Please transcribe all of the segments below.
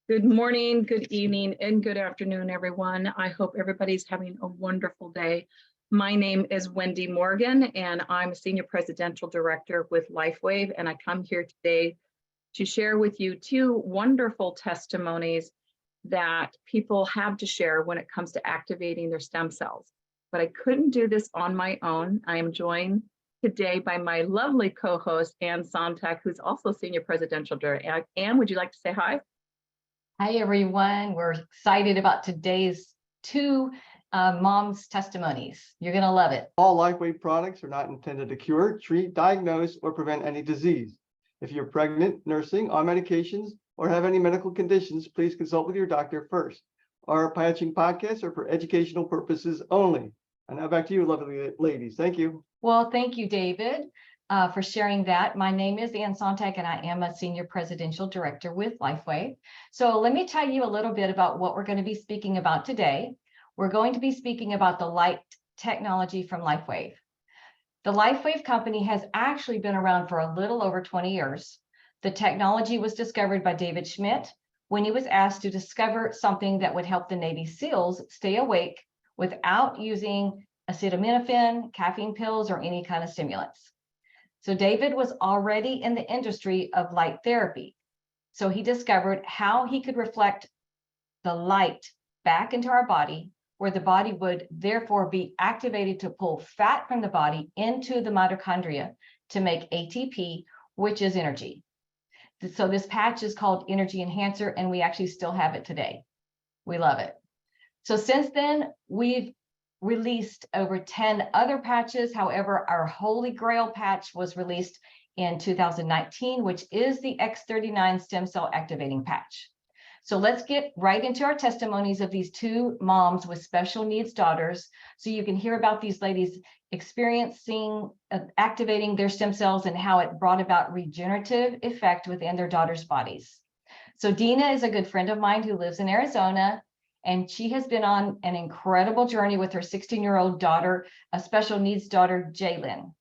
Good morning, good evening, and good afternoon, everyone. I hope everybody's having a wonderful day. My name is Wendy Morgan, and I'm a Senior Presidential Director with LifeWave, and I come here today to share with you two wonderful testimonies that people have to share when it comes to activating their stem cells. But I couldn't do this on my own. I am joined today by my lovely co-host, Ann Sontag, who's also Senior Presidential Director. Ann, would you like to say hi? Hi, everyone. We're excited about today's two moms' testimonies. You're going to love it. All LifeWave products are not intended to cure, treat, diagnose, or prevent any disease. If you're pregnant, nursing, on medications, or have any medical conditions, please consult with your doctor first. Our patching podcasts are for educational purposes only. And now back to you, lovely ladies. Thank you. Well, thank you, David, for sharing that. My name is Ann Sontag, and I am a Senior Presidential Director with LifeWave. So let me tell you a little bit about what we're going to be speaking about today. We're going to be speaking about the light technology from LifeWave. The LifeWave company has actually been around for a little over 20 years. The technology was discovered by David Schmidt when he was asked to discover something that would help the Navy SEALs stay awake without using acetaminophen, caffeine pills, or any kind of stimulants. So David was already in the industry of light therapy. So he discovered how he could reflect the light back into our body, where the body would therefore be activated to pull fat from the body into the mitochondria to make ATP, which is energy. So this patch is called Energy Enhancer, and we actually still have it today. We love it. So since then, we've released over 10 other patches. However, our Holy Grail patch was released in 2019, which is the X39 stem cell activating patch. So let's get right into our testimonies of these two moms with special needs daughters, so you can hear about these ladies experiencing activating their stem cells and how it brought about regenerative effect within their daughters' bodies. So Dina is a good friend of mine who lives in Arizona, and she has been on an incredible journey with her 16-year-old daughter, a special needs daughter, Jaelin.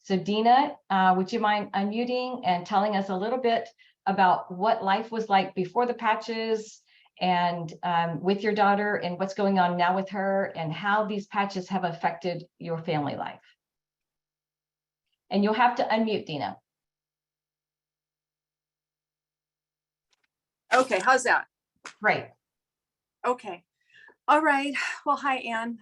So Dina, would you mind unmuting and telling us a little bit about what life was like before the patches and with your daughter, and what's going on now with her, and how these patches have affected your family life? And you'll have to unmute, Dina. Okay, how's that? Great. Okay. All right. Well, hi, Ann.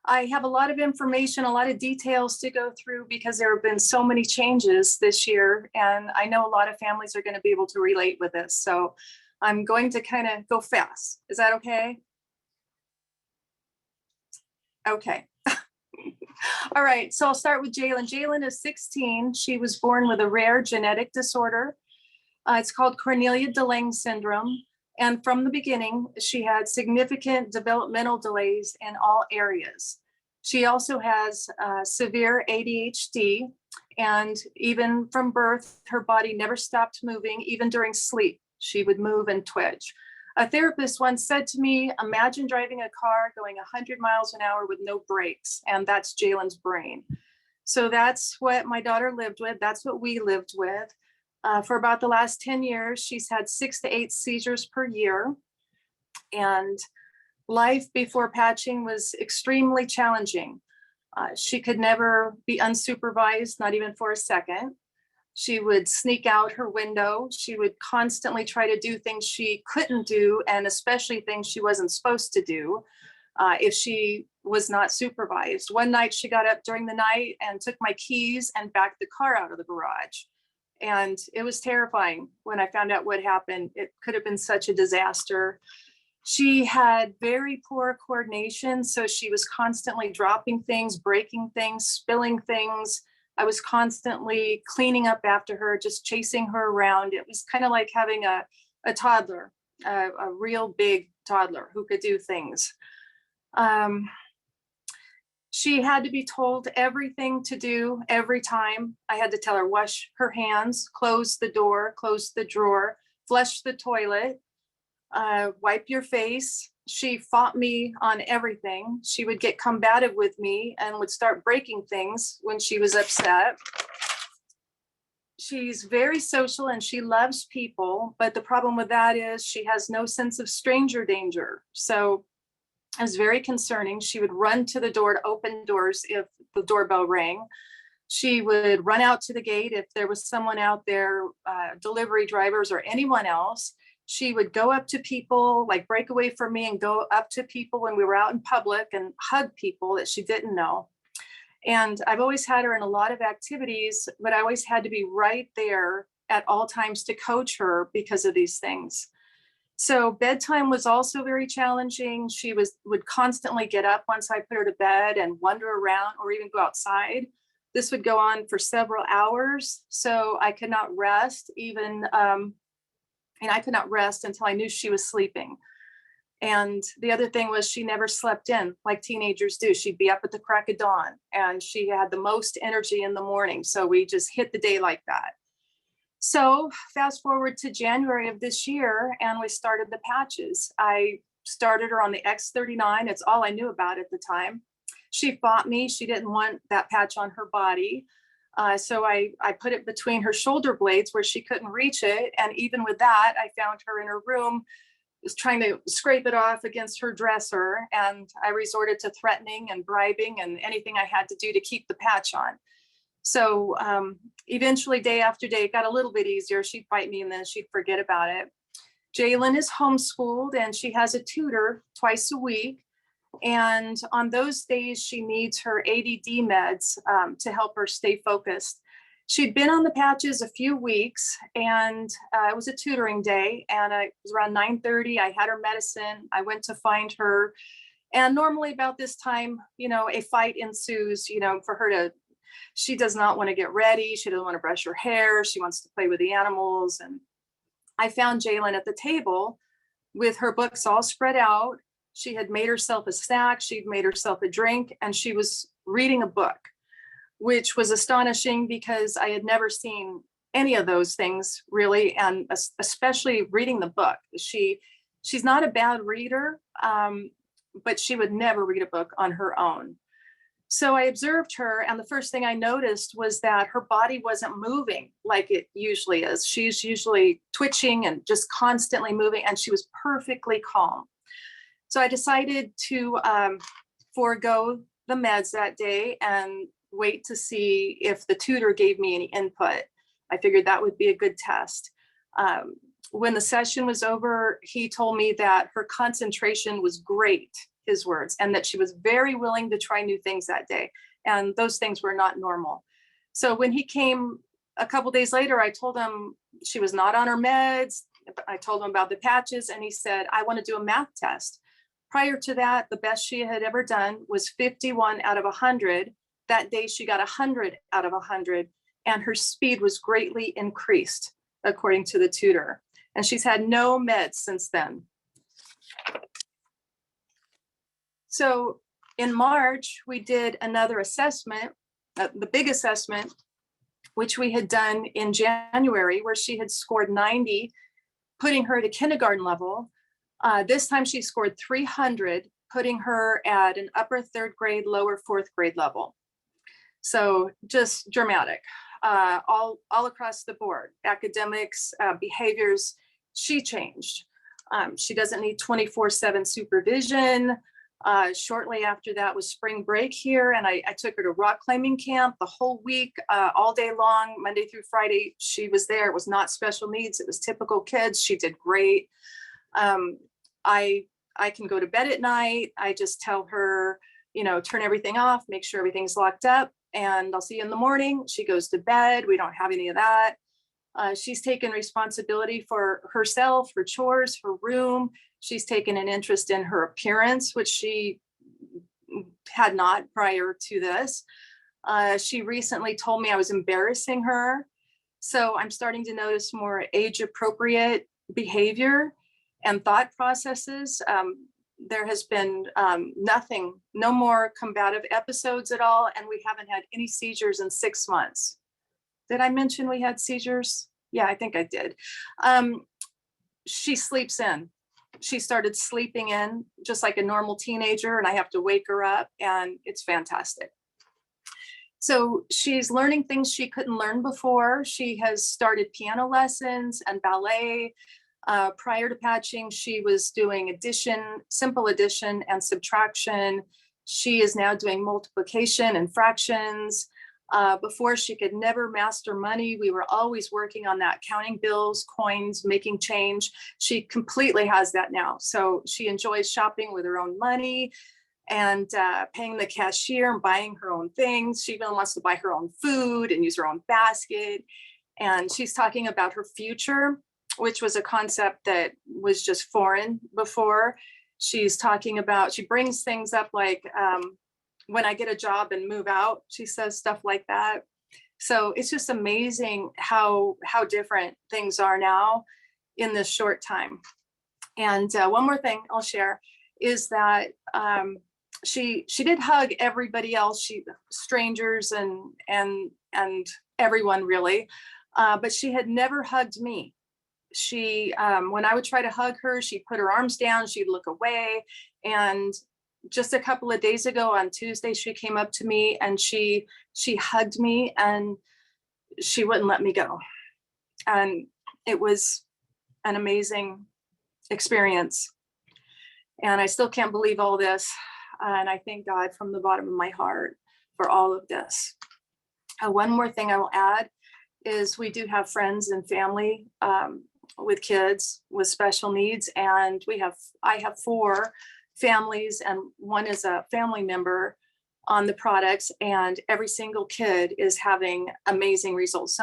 I have a lot of information, a lot of details to go through because there have been so many changes this year, and I know a lot of families are going to be able to relate with this. So I'm going to kind of go fast. Is that okay? Okay. All right. So I'll start with Jaelin. Jaelin is 16. She was born with a rare genetic disorder. It's called Cornelia-de-Lange syndrome. And from the beginning, she had significant developmental delays in all areas. She also has severe ADHD, and even from birth, her body never stopped moving. Even during sleep, she would move and twitch. A therapist once said to me, imagine driving a car going 100 miles an hour with no brakes, and that's Jaelin's brain. So that's what my daughter lived with. That's what we lived with. For about the last 10 years, she's had 6 to 8 seizures per year. And life before patching was extremely challenging. She could never be unsupervised, not even for a second. She would sneak out her window. She would constantly try to do things she couldn't do, and especially things she wasn't supposed to do if she was not supervised. One night she got up during the night and took my keys and backed the car out of the garage. And it was terrifying when I found out what happened. It could have been such a disaster. She had very poor coordination, so she was constantly dropping things, breaking things, spilling things. I was constantly cleaning up after her, just chasing her around. It was kind of like having a toddler, a real big toddler who could do things. She had to be told everything to do every time. I had to tell her, wash her hands, close the door, close the drawer, flush the toilet, wipe your face. She fought me on everything. She would get combative with me and would start breaking things when she was upset. She's very social and she loves people, but the problem with that is she has no sense of stranger danger. So it was very concerning. She would run to the door to open doors if the doorbell rang. She would run out to the gate if there was someone out there, delivery drivers or anyone else. She would go up to people, like break away from me and go up to people when we were out in public and hug people that she didn't know. And I've always had her in a lot of activities, but I always had to be right there at all times to coach her because of these things. So bedtime was also very challenging. She would constantly get up once I put her to bed and wander around or even go outside. This would go on for several hours. So I could not rest I could not rest until I knew she was sleeping. And the other thing was she never slept in like teenagers do. She'd be up at the crack of dawn and she had the most energy in the morning. So we just hit the day like that. So fast forward to January of this year and we started the patches. I started her on the X39. It's all I knew about at the time. She fought me. She didn't want that patch on her body. So I put it between her shoulder blades where she couldn't reach it. And even with that, I found her in her room, was trying to scrape it off against her dresser. And I resorted to threatening and bribing and anything I had to do to keep the patch on. So eventually, day after day, it got a little bit easier. She'd fight me and then she'd forget about it. Jaelin is homeschooled and she has a tutor twice a week. And on those days, she needs her ADD meds to help her stay focused. She'd been on the patches a few weeks and it was a tutoring day and it was around 9:30. I had her medicine. I went to find her. And normally about this time, a fight ensues, for her to, she does not want to get ready. She doesn't want to brush her hair. She wants to play with the animals. And I found Jaelin at the table with her books all spread out. She had made herself a snack. She'd made herself a drink and she was reading a book, which was astonishing because I had never seen any of those things really. And especially reading the book. She's not a bad reader, but she would never read a book on her own. So I observed her and the first thing I noticed was that her body wasn't moving like it usually is. She's usually twitching and just constantly moving and she was perfectly calm. So I decided to forego the meds that day and wait to see if the tutor gave me any input. I figured that would be a good test. When the session was over, he told me that her concentration was great, his words, and that she was very willing to try new things that day. And those things were not normal. So when he came a couple days later, I told him she was not on her meds. I told him about the patches and he said, I want to do a math test. Prior to that, the best she had ever done was 51 out of 100. That day she got 100 out of 100 and her speed was greatly increased according to the tutor. And she's had no meds since then. So in March, we did another assessment, the big assessment, which we had done in January, where she had scored 90, putting her to kindergarten level. This time she scored 300, putting her at an upper third grade, lower fourth grade level. So just dramatic, all across the board, academics, behaviors, she changed. She doesn't need 24/7 supervision. Shortly after that was spring break here and I took her to rock climbing camp the whole week, all day long, Monday through Friday. She was there. It was not special needs. It was typical kids. She did great. I can go to bed at night. I just tell her, turn everything off, make sure everything's locked up and I'll see you in the morning. She goes to bed. We don't have any of that. She's taken responsibility for herself, her chores, her room. She's taken an interest in her appearance, which she had not prior to this. She recently told me I was embarrassing her. So I'm starting to notice more age appropriate behavior and thought processes. There has been no more combative episodes at all. And we haven't had any seizures in 6 months. Did I mention we had seizures? Yeah, I think I did. She sleeps in. She started sleeping in just like a normal teenager and I have to wake her up and it's fantastic. So she's learning things she couldn't learn before. She has started piano lessons and ballet. Prior to patching, she was doing addition, simple addition and subtraction. She is now doing multiplication and fractions. Before, she could never master money. We were always working on that, counting bills, coins, making change. She completely has that now. So she enjoys shopping with her own money and paying the cashier and buying her own things. She even wants to buy her own food and use her own basket. And she's talking about her future, which was a concept that was just foreign before. She's talking about, she brings things up like, when I get a job and move out, she says stuff like that. So it's just amazing how different things are now in this short time. And one more thing I'll share is that she did hug everybody else, strangers and everyone really, but she had never hugged me. She, when I would try to hug her, she'd put her arms down, she'd look away. And just a couple of days ago on Tuesday, she came up to me and she hugged me and she wouldn't let me go. And it was an amazing experience. And I still can't believe all this. And I thank God from the bottom of my heart for all of this. One more thing I will add is we do have friends and family with kids with special needs. And I have 4 families and one is a family member on the products, and every single kid is having amazing results.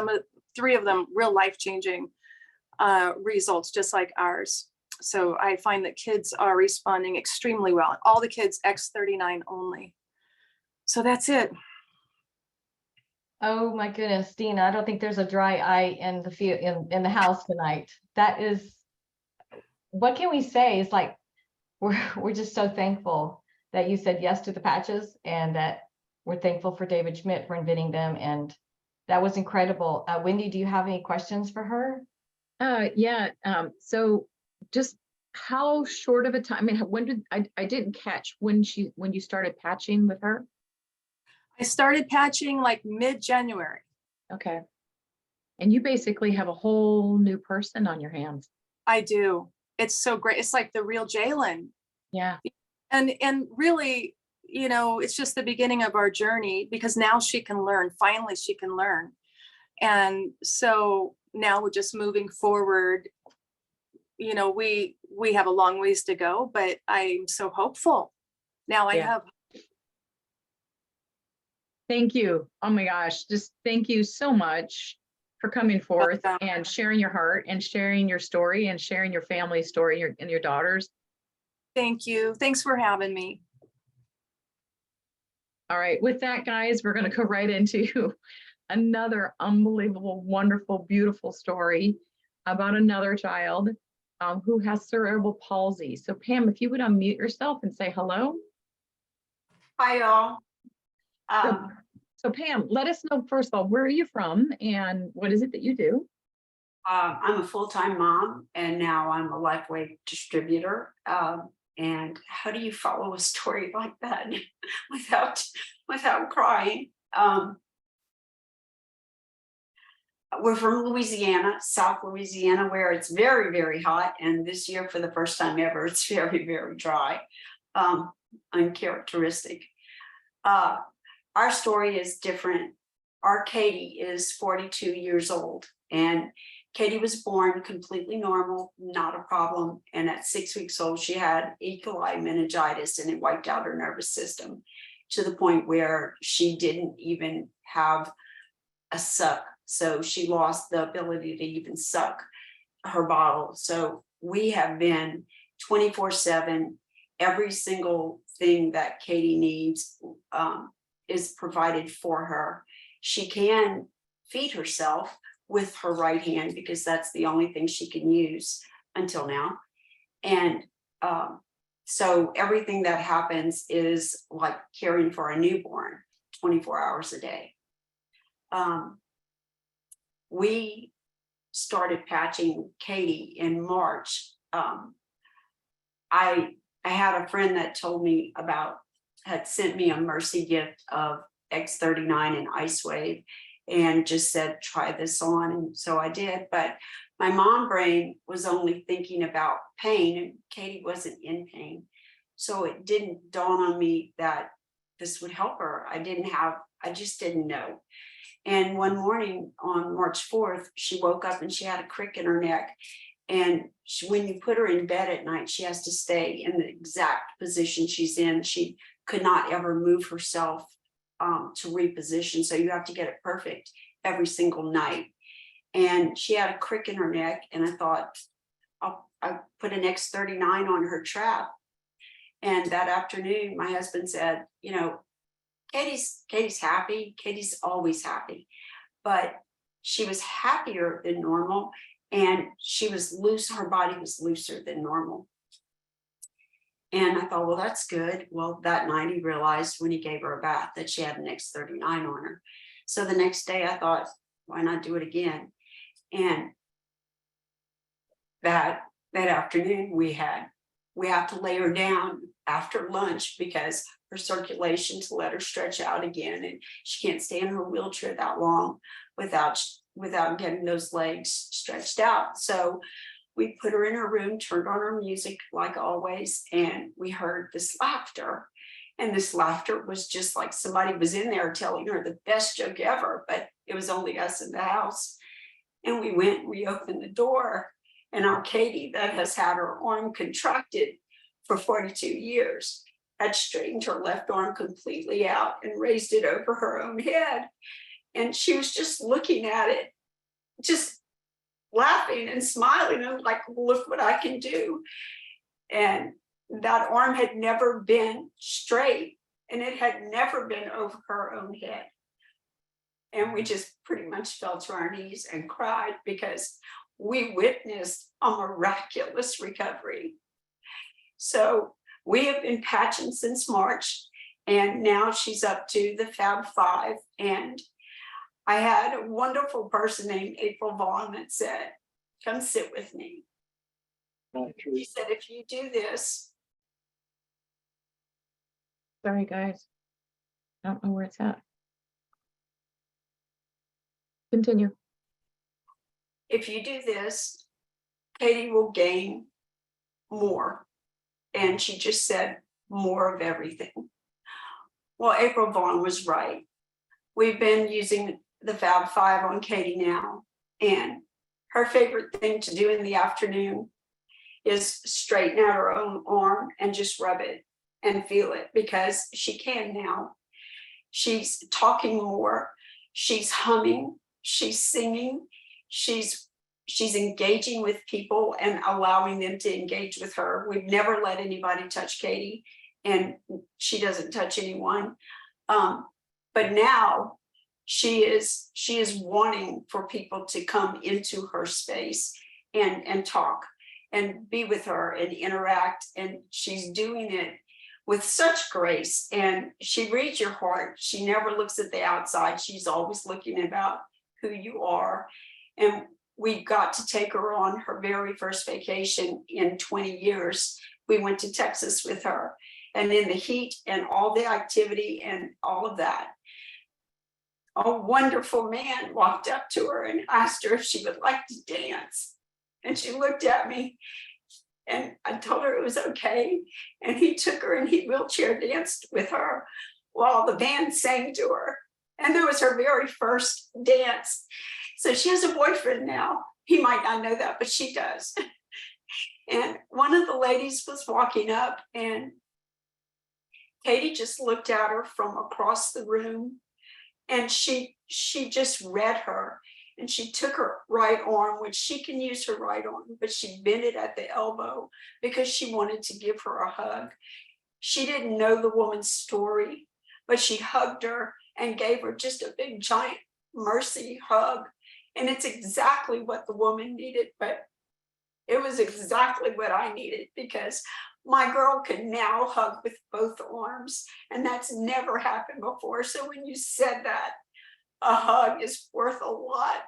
3 of them real life-changing results, just like ours. So I find that kids are responding extremely well. All the kids X39 only. So that's it. Oh my goodness, Dina, I don't think there's a dry eye in the house tonight. That is, what can we say? It's like, we're just so thankful that you said yes to the patches, and that we're thankful for David Schmidt for inventing them. And that was incredible. Wendy, do you have any questions for her? Yeah. So just how short of a time, I mean, when did, I didn't catch when you started patching with her? I started patching like mid-January. Okay. And you basically have a whole new person on your hands. I do. It's so great. It's like the real Jaelin. Yeah. And really, you know, it's just the beginning of our journey, because now she can learn. Finally, she can learn. And so now we're just moving forward. You know, we have a long ways to go, but I'm so hopeful. Now I have. Thank you. Oh my gosh. Just thank you so much for coming forth and sharing your heart and sharing your story and sharing your family story and your daughters. Thank you. Thanks for having me. All right. With that, guys, we're going to go right into another unbelievable, wonderful, beautiful story about another child who has cerebral palsy. So Pam, if you would unmute yourself and say hello. Hi, y'all. So Pam, let us know, first of all, where are you from and what is it that you do? I'm a full-time mom, and now I'm a Lifeway distributor. And how do you follow a story like that without crying? We're from Louisiana, South Louisiana, where it's very, very hot. And this year, for the first time ever, it's very, very dry, uncharacteristic. Our story is different. Our Katie is 42 years old, and Katie was born completely normal, not a problem. And at 6 weeks old, she had E. coli meningitis, and it wiped out her nervous system to the point where she didn't even have a suck. So she lost the ability to even suck her bottle. So we have been 24/7. Every single thing that Katie needs is provided for her. She can feed herself with her right hand because that's the only thing she can use until now. And so everything that happens is like caring for a newborn 24 hours a day. We started patching Katie in March. I had a friend that told me had sent me a mercy gift of X39 and Ice Wave and just said, try this on. And so I did. But my mom brain was only thinking about pain, and Katie wasn't in pain. So it didn't dawn on me that this would help her. I just didn't know. And one morning on March 4th, she woke up and she had a crick in her neck. And when you put her in bed at night, she has to stay in the exact position she's in. She could not ever move herself to reposition. So you have to get it perfect every single night. And she had a crick in her neck. And I thought, I put an X39 on her trap. And that afternoon, my husband said, you know, Katie's happy. Katie's always happy, but she was happier than normal. And she was loose. Her body was looser than normal. And I thought, well, that's good. Well, that night he realized when he gave her a bath that she had an X39 on her. So the next day I thought, why not do it again? And that afternoon we have to lay her down after lunch because her circulation to let her stretch out again. And she can't stay in her wheelchair that long without getting those legs stretched out. So we put her in her room, turned on her music like always, and we heard this laughter. And this laughter was just like somebody was in there telling her the best joke ever, but it was only us in the house. And we opened the door, and our Katie, that has had her arm contracted for 42 years, had straightened her left arm completely out and raised it over her own head. And she was just looking at it, just laughing and smiling and like, look what I can do. And that arm had never been straight, and it had never been over her own head. And we just pretty much fell to our knees and cried because we witnessed a miraculous recovery. So we have been patching since March, and now she's up to the Fab 5. And I had a wonderful person named April Vaughn that said, come sit with me. She said, if you do this. Sorry, guys. I don't know where it's at. Continue. If you do this, Katie will gain more. And she just said more of everything. Well, April Vaughn was right. We've been using the Fab 5 on Katie now. And her favorite thing to do in the afternoon is straighten out her own arm and just rub it and feel it, because she can now. She's talking more. She's humming. She's singing. She's engaging with people and allowing them to engage with her. We've never let anybody touch Katie, and she doesn't touch anyone. But now she is wanting for people to come into her space and talk and be with her and interact. And she's doing it with such grace, and she reads your heart. She never looks at the outside. She's always looking about who you are. And we got to take her on her very first vacation in 20 years. We went to Texas with her, and in the heat and all the activity and all of that, a wonderful man walked up to her and asked her if she would like to dance. And she looked at me, and I told her it was okay. And he took her and he wheelchair danced with her while the band sang to her. And that was her very first dance. So she has a boyfriend now. He might not know that, but she does. And one of the ladies was walking up, and Katie just looked at her from across the room, and she just read her. And she took her right arm, which she can use her right arm, but she bent it at the elbow because she wanted to give her a hug. She didn't know the woman's story, but she hugged her and gave her just a big giant mercy hug. And it's exactly what the woman needed, but it was exactly what I needed, because my girl can now hug with both arms, and that's never happened before. So when you said that, a hug is worth a lot.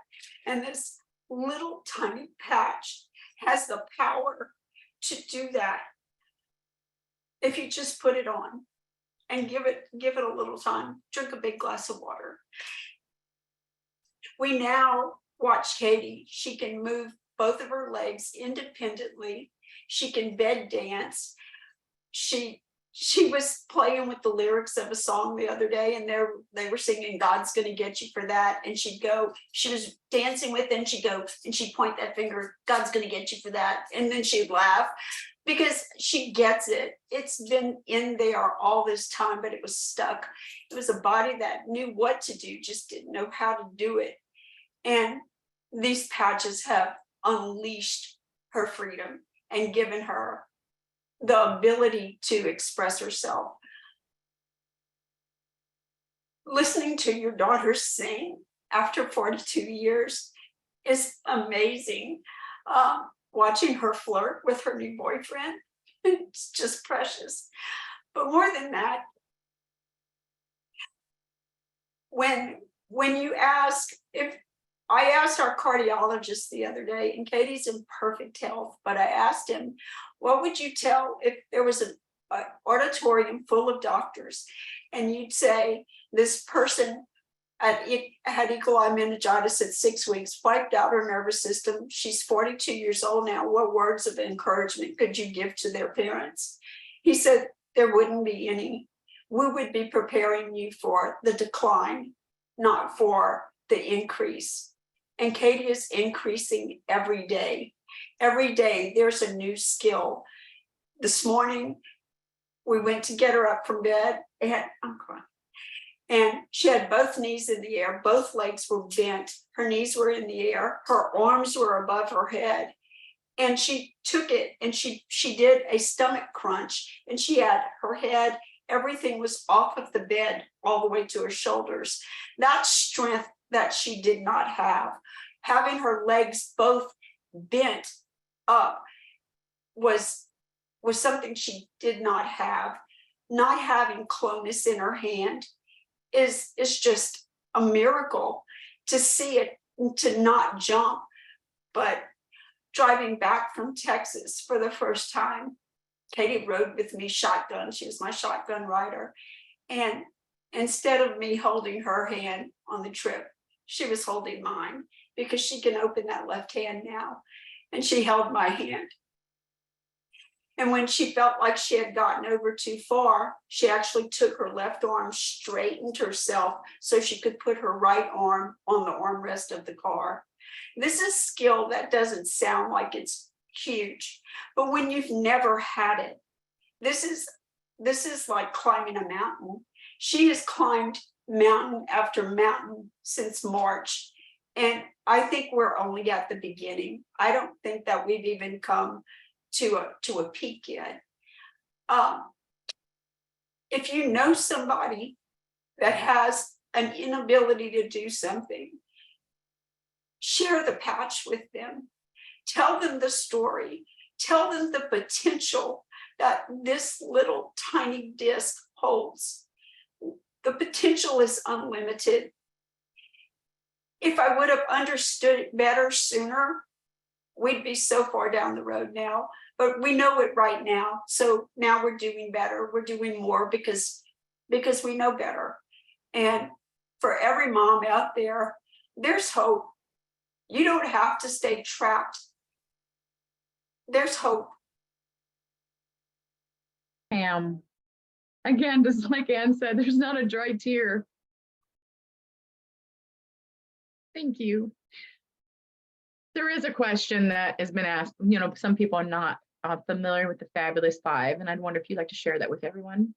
And this little tiny patch has the power to do that if you just put it on. and give it a little time. Drink a big glass of water. We now watch Katie. She can move both of her legs independently. She can bed dance. She was playing with the lyrics of a song the other day, and they were singing "God's Gonna Get You for That," and she was dancing with it, and she'd go and she'd point that finger, "God's gonna get you for that," and then she'd laugh because she gets it. It's been in there all this time, but it was stuck. It was a body that knew what to do, just didn't know how to do it. And these patches have unleashed her freedom and given her the ability to express herself. Listening to your daughter sing after 42 years is amazing. Watching her flirt with her new boyfriend, it's just precious. But more than that, when you ask, if I asked our cardiologist the other day, and Katie's in perfect health, but I asked him, what would you tell if there was an auditorium full of doctors and you'd say this person had E. coli meningitis at 6 weeks, wiped out her nervous system. She's 42 years old now. What words of encouragement could you give to their parents? He said, there wouldn't be any. We would be preparing you for the decline, not for the increase. And Katie is increasing every day. Every day there's a new skill. This morning, we went to get her up from bed, and I'm crying. And she had both knees in the air, both legs were bent, her knees were in the air, her arms were above her head. And she took it and she did a stomach crunch, and she had her head, everything was off of the bed all the way to her shoulders. That's strength that she did not have. Having her legs both bent up was something she did not have. Not having clonus in her hand is just a miracle. To see it, to not jump. But driving back from Texas for the first time, Katie rode with me shotgun. She was my shotgun rider. And instead of me holding her hand on the trip, she was holding mine, because she can open that left hand now. And she held my hand. And when she felt like she had gotten over too far, she actually took her left arm, straightened herself so she could put her right arm on the armrest of the car. This is skill that doesn't sound like it's huge, but when you've never had it, this is like climbing a mountain. She has climbed mountain after mountain since March. And I think we're only at the beginning. I don't think that we've even come to a peak yet. If you know somebody that has an inability to do something, share the patch with them. Tell them the story. Tell them the potential that this little tiny disc holds. The potential is unlimited. If I would have understood it better sooner, we'd be so far down the road now, but we know it right now. So now we're doing better. We're doing more because we know better. And for every mom out there, there's hope. You don't have to stay trapped. There's hope. Pam, again, just like Ann said, there's not a dry tear. Thank you. There is a question that has been asked. You know, some people are not familiar with the Fabulous Five, and I'd wonder if you'd like to share that with everyone.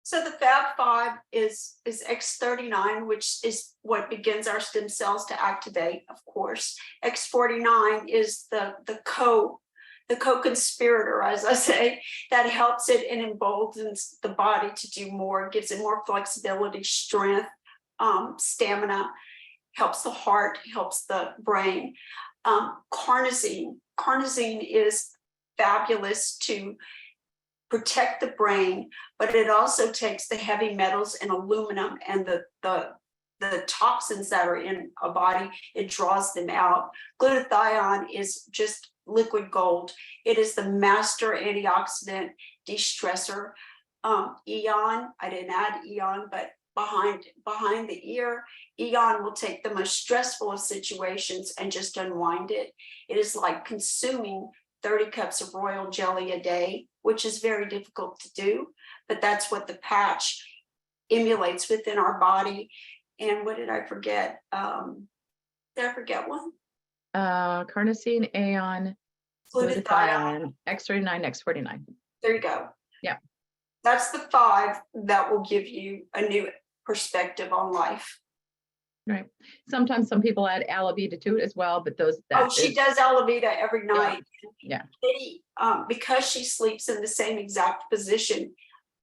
So the Fab Five is X39, which is what begins our stem cells to activate, of course. X49 is the co-conspirator, as I say, that helps it and emboldens the body to do more, gives it more flexibility, strength, stamina, helps the heart, helps the brain. Carnosine is fabulous to protect the brain, but it also takes the heavy metals and aluminum and the toxins that are in a body, it draws them out. Glutathione is just liquid gold. It is the master antioxidant de-stressor. Eon. I didn't add Eon, but behind the ear, Eon will take the most stressful of situations and just unwind it. It is like consuming 30 cups of royal jelly a day, which is very difficult to do, but that's what the patch emulates within our body. And what did I forget? Did I forget one? Carnosine, Aeon, glutathione, X39, X49. There you go. Yeah. That's the 5 that will give you a new perspective on life. Right. Sometimes some people add Alavita to it as well, but She does Alavita every night. Yeah. Kitty, because she sleeps in the same exact position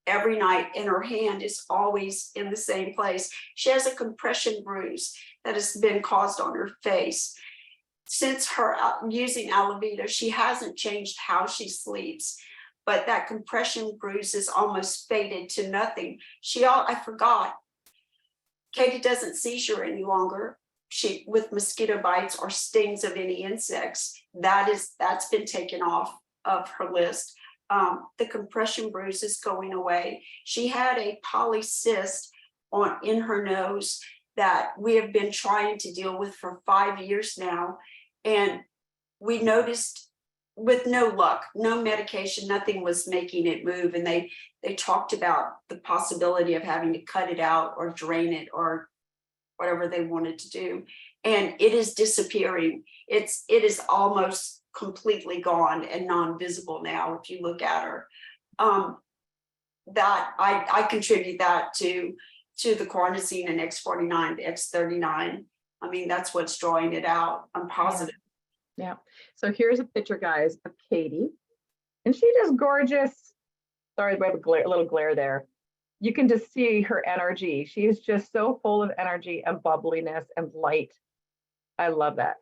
every night and her hand is always in the same place. She has a compression bruise that has been caused on her face. Since her using Alavita, she hasn't changed how she sleeps, but that compression bruise is almost faded to nothing. I forgot, Katie doesn't seizure any longer. She with mosquito bites or stings of any insects. That's been taken off of her list. The compression bruise is going away. She had a polycyst in her nose that we have been trying to deal with for 5 years now. And we noticed with no luck, no medication, nothing was making it move. And they talked about the possibility of having to cut it out or drain it or whatever they wanted to do. And it is disappearing. It is almost completely gone and non-visible now if you look at her. That I contribute that to the carnosine and X49 to X39. I mean, that's what's drawing it out. I'm positive. Yeah. So here's a picture, guys, of Katie. And she does gorgeous. Sorry about the little glare there. You can just see her energy. She is just so full of energy and bubbliness and light. I love that.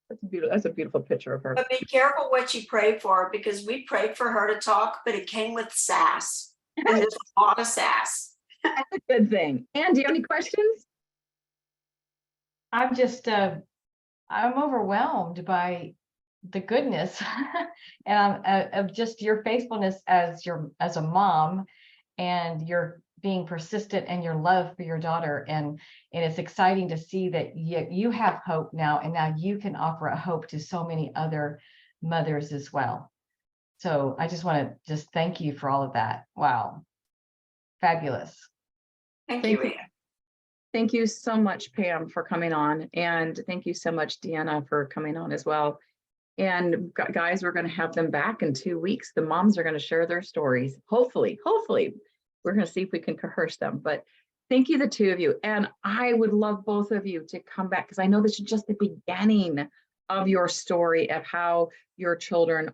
That's a beautiful picture of her. But be careful what you pray for, because we prayed for her to talk, but it came with sass. And there's a lot of sass. That's a good thing. Anne, do you have any questions? I'm just, I'm overwhelmed by the goodness and of just your faithfulness as a mom, and your being persistent and your love for your daughter. And it's exciting to see that you have hope now, and now you can offer a hope to so many other mothers as well. So I just want to just thank you for all of that. Wow. Fabulous. Thank you. Thank you so much, Pam, for coming on. And thank you so much, Deanna, for coming on as well. And guys, we're going to have them back in 2 weeks. The moms are going to share their stories. Hopefully, we're going to see if we can coerce them. But thank you, the two of you. And I would love both of you to come back, because I know this is just the beginning of your story of how your children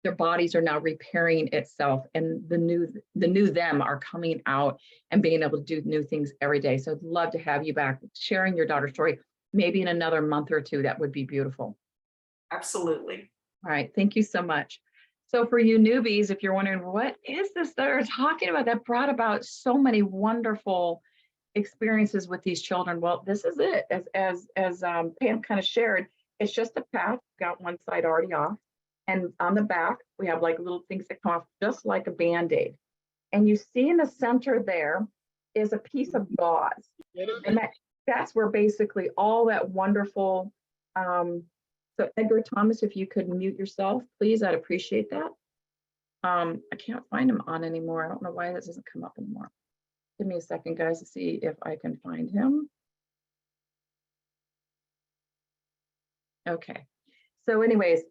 their bodies are now repairing itself, and the new them are coming out and being able to do new things every day. So I'd love to have you back sharing your daughter's story, maybe in another month or two. That would be beautiful. Absolutely. All right. Thank you so much. So for you newbies, if you're wondering, what is this that they're talking about that brought about so many wonderful experiences with these children? Well, this is it. As Pam kind of shared, it's just a patch, got one side already off. And on the back, we have like little things that come off just like a Band-Aid. And you see in the center there is a piece of gauze. And that's where basically all that wonderful, so Edgar Thomas, if you could mute yourself, please, I'd appreciate that. I can't find him on anymore. I don't know why this doesn't come up anymore. Give me a second, guys, to see if I can find him. Okay. So anyways,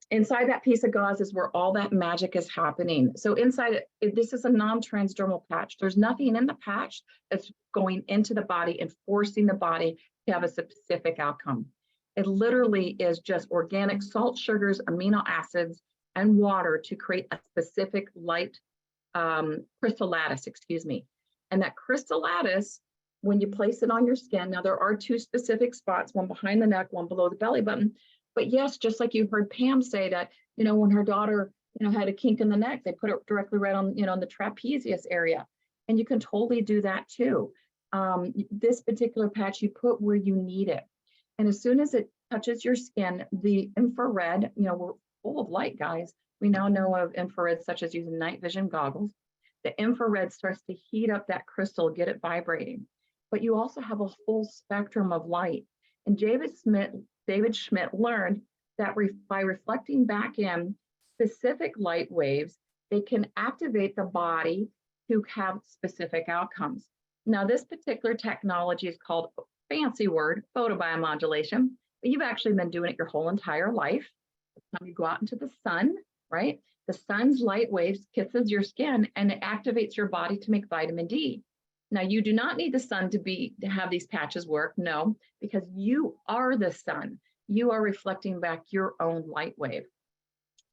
inside that piece of gauze is where all that magic is happening. So inside it, this is a non-transdermal patch. There's nothing in the patch that's going into the body and forcing the body to have a specific outcome. It literally is just organic salt, sugars, amino acids, and water to create a specific light crystal lattice, And that crystal lattice, when you place it on your skin, now there are 2 specific spots, one behind the neck, one below the belly button. But yes, just like you heard Pam say that, when her daughter, had a kink in the neck, they put it directly right on, on the trapezius area. And you can totally do that too. This particular patch you put where you need it. And as soon as it touches your skin, the infrared, we're full of light, guys. We now know of infrared, such as using night vision goggles. The infrared starts to heat up that crystal, get it vibrating. But you also have a full spectrum of light. And David Schmidt learned that by reflecting back in specific light waves, they can activate the body to have specific outcomes. Now, this particular technology is called, fancy word, photobiomodulation, but you've actually been doing it your whole entire life. Every time you go out into the sun, right? The sun's light waves kisses your skin and it activates your body to make vitamin D. Now, you do not need the sun to have these patches work, no, because you are the sun. You are reflecting back your own light wave,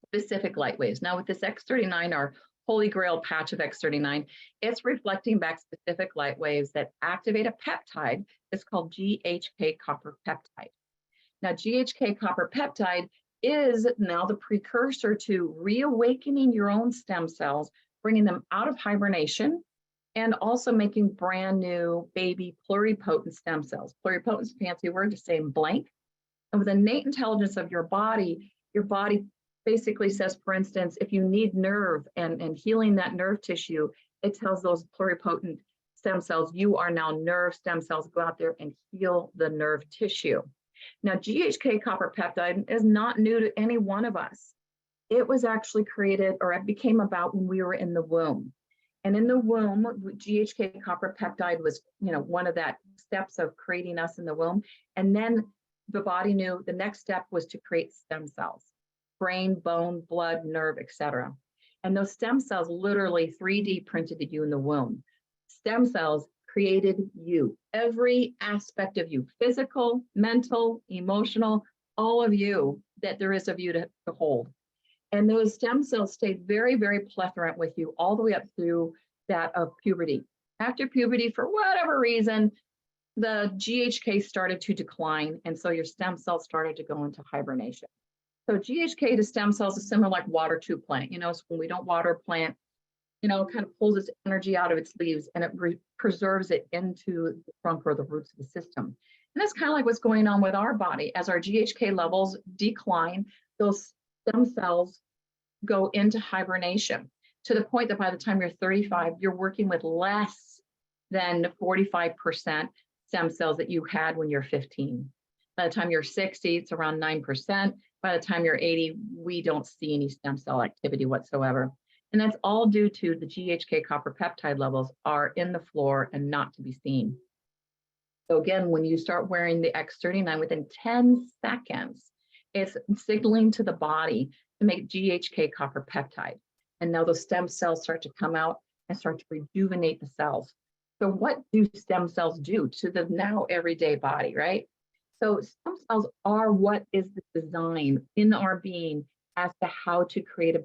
specific light waves. Now, with this X39, our holy grail patch of X39, it's reflecting back specific light waves that activate a peptide. It's called GHK copper peptide. Now, GHK copper peptide is now the precursor to reawakening your own stem cells, bringing them out of hibernation, and also making brand new baby pluripotent stem cells. Pluripotent is a fancy word to say blank. And with innate intelligence of your body basically says, for instance, if you need nerve and healing that nerve tissue, it tells those pluripotent stem cells, you are now nerve stem cells, go out there and heal the nerve tissue. Now, GHK copper peptide is not new to any one of us. It was actually created, or it became about when we were in the womb. And in the womb, GHK copper peptide was, one of that steps of creating us in the womb. And then the body knew the next step was to create stem cells, brain, bone, blood, nerve, etc. And those stem cells literally 3D printed you in the womb. Stem cells created you, every aspect of you, physical, mental, emotional, all of you that there is of you to hold. And those stem cells stayed very, very plethorant with you all the way up through that of puberty. After puberty, for whatever reason, the GHK started to decline. And so your stem cells started to go into hibernation. So GHK to stem cells is similar like water to a plant. So when we don't water a plant, it kind of pulls its energy out of its leaves and it preserves it into the trunk or the roots of the system. And that's kind of like what's going on with our body. As our GHK levels decline, those stem cells go into hibernation to the point that by the time you're 35, you're working with less than 45% stem cells that you had when you're 15. By the time you're 60, it's around 9%. By the time you're 80, we don't see any stem cell activity whatsoever. And that's all due to the GHK copper peptide levels are in the floor and not to be seen. So again, when you start wearing the X39 within 10 seconds, it's signaling to the body to make GHK copper peptide. And now those stem cells start to come out and start to rejuvenate the cells. So what do stem cells do to the now everyday body, right? So stem cells are what is the design in our being as to how to create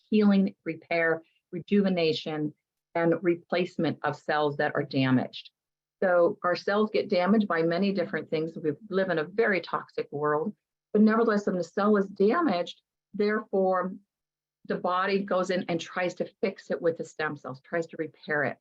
healing, repair, rejuvenation, and replacement of cells that are damaged. So our cells get damaged by many different things. We live in a very toxic world, but nevertheless, when the cell is damaged, therefore, the body goes in and tries to fix it with the stem cells, tries to repair it.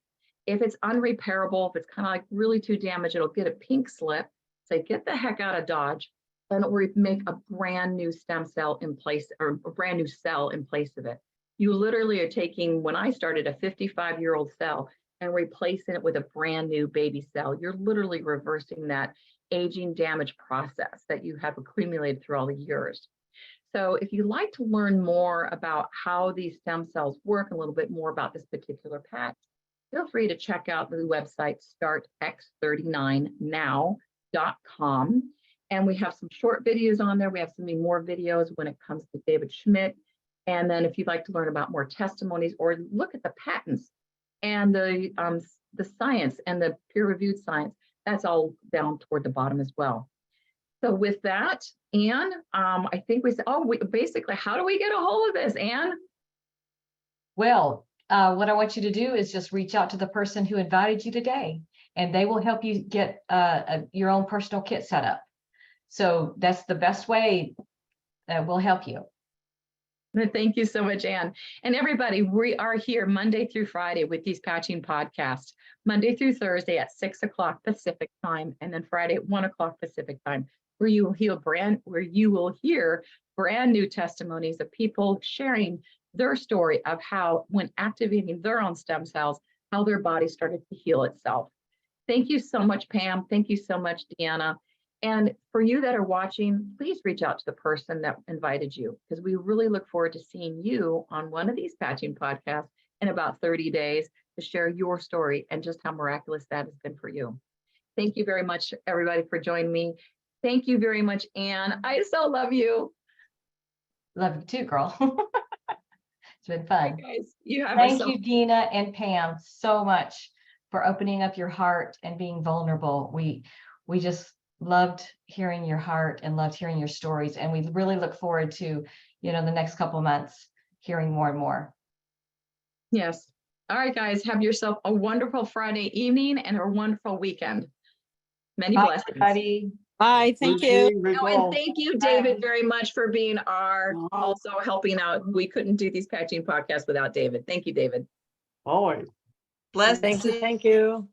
If it's unrepairable, if it's kind of like really too damaged, it'll get a pink slip, say, get the heck out of Dodge, and it'll make a brand new stem cell in place, or a brand new cell in place of it. You literally are taking, when I started, a 55-year-old cell and replacing it with a brand new baby cell. You're literally reversing that aging damage process that you have accumulated through all the years. So if you'd like to learn more about how these stem cells work, a little bit more about this particular patch, feel free to check out the website startx39now.com. And we have some short videos on there. We have some more videos when it comes to David Schmidt. And then if you'd like to learn about more testimonies or look at the patents and the science and the peer-reviewed science, that's all down toward the bottom as well. So with that, Anne, I think we said, basically, how do we get a hold of this, Anne? Well, what I want you to do is just reach out to the person who invited you today, and they will help you get your own personal kit set up. So that's the best way that will help you. Thank you so much, Anne. And everybody, we are here Monday through Friday with these patching podcasts, Monday through Thursday at 6 o'clock Pacific time, and then Friday at 1 o'clock Pacific time. where you will hear brand new testimonies of people sharing their story of how, when activating their own stem cells, how their body started to heal itself. Thank you so much, Pam. Thank you so much, Deanna. And for you that are watching, please reach out to the person that invited you, because we really look forward to seeing you on one of these patching podcasts in about 30 days to share your story and just how miraculous that has been for you. Thank you very much, everybody, for joining me. Thank you very much, Anne. I so love you. Love you too, girl. It's been fun. Guys, you have Thank yourself. you, Dina and Pam, so much for opening up your heart and being vulnerable. We just loved hearing your heart and loved hearing your stories. And we really look forward to, the next couple of months hearing more and more. Yes. All right, guys, have yourself a wonderful Friday evening and a wonderful weekend. Many Bye, blessings. everybody. Bye, thank you. Great Oh, call. and thank you, David, very much for being also helping out. We couldn't do these patching podcasts without David. Thank you, David. Always. Thank you.